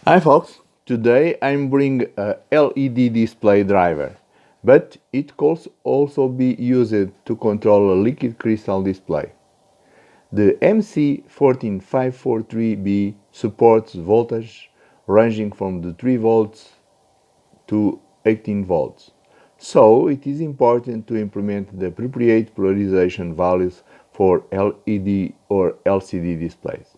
Hi folks, today I'm bringing a LED display driver, but it could also be used to control a liquid crystal display. The MC14543B supports voltage ranging from the 3 volts to 18 volts, so it is important to implement the appropriate polarization values for LED or LCD displays.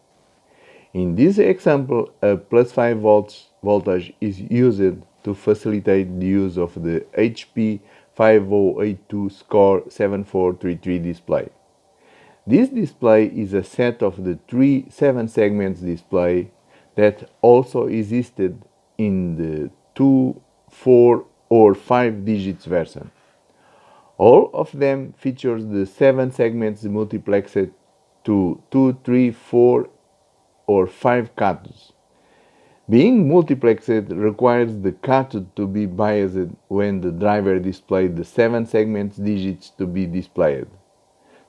In this example, a plus 5 volts voltage is used to facilitate the use of the HP 5082 score 7433 display. This display is a set of the three 7 segments display that also existed in the 2, 4 or 5 digits version. All of them features the 7 segments multiplexed to 2, 3, 4 or 5 cathodes. Being multiplexed requires the cathode to be biased when the driver displays the 7 segments digits to be displayed.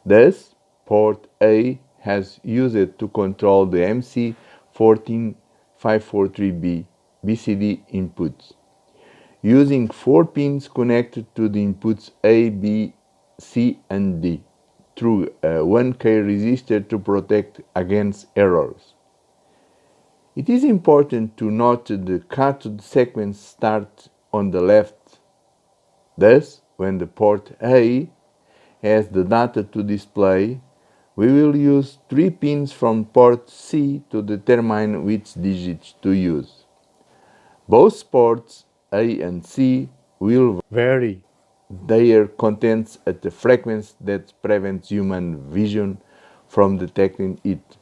Thus, port A has used to control the MC14543B BCD inputs, using 4 pins connected to the inputs A, B, C and D through a 1K resistor to protect against errors. It is important to note the cathode sequence starts on the left. Thus, when the port A has the data to display, we will use 3 pins from port C to determine which digits to use. Both ports A and C will vary their contents at a frequency that prevents human vision from detecting it,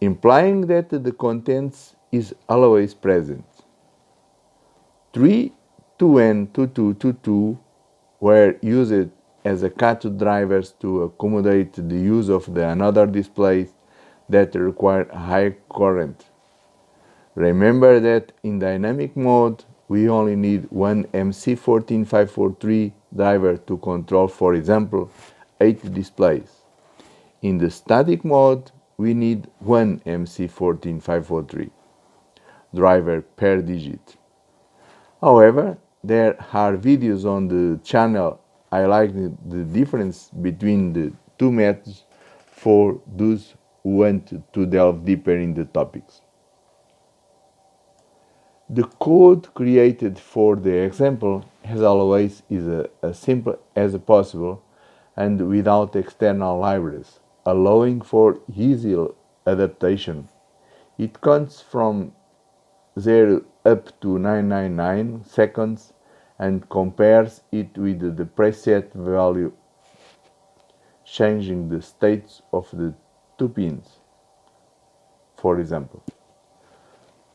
implying that the contents is always present. 3 2N2222 were used as a cathode drivers to accommodate the use of the another displays that require high current. Remember that in dynamic mode we only need one MC14543 driver to control, for example, 8 displays. In the static mode we need one MC14543 driver per digit. However, there are videos on the channel highlighting the difference between the two methods for those who want to delve deeper in the topics. The code created for the example, as always, is as simple as possible and without external libraries, allowing for easy adaptation. It counts from 0 up to 999 seconds and compares it with the preset value, changing the states of the 2 pins. For example,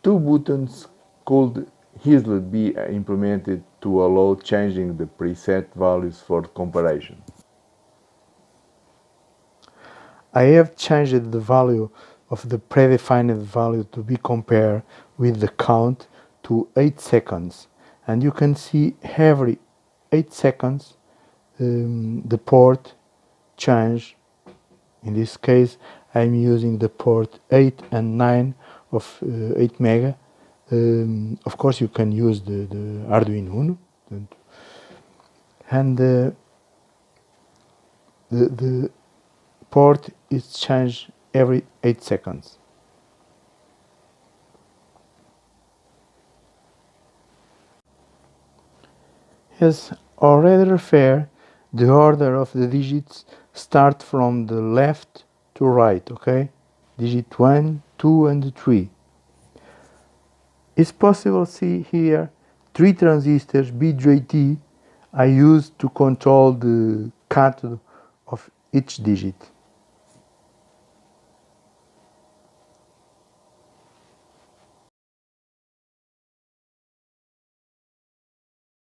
2 buttons could easily be implemented to allow changing the preset values for comparison. I have changed the value of the predefined value to be compared with the count to 8 seconds, and you can see every 8 seconds the port change. In this case I'm using the port 8 and 9 of 8 mega. Of course you can use the Arduino Uno, and the port is changed every 8 seconds. As already referred, the order of the digits start from the left to right, okay? Digit 1, 2 and 3. It's possible to see here 3 transistors BJT I used to control the cathode of each digit.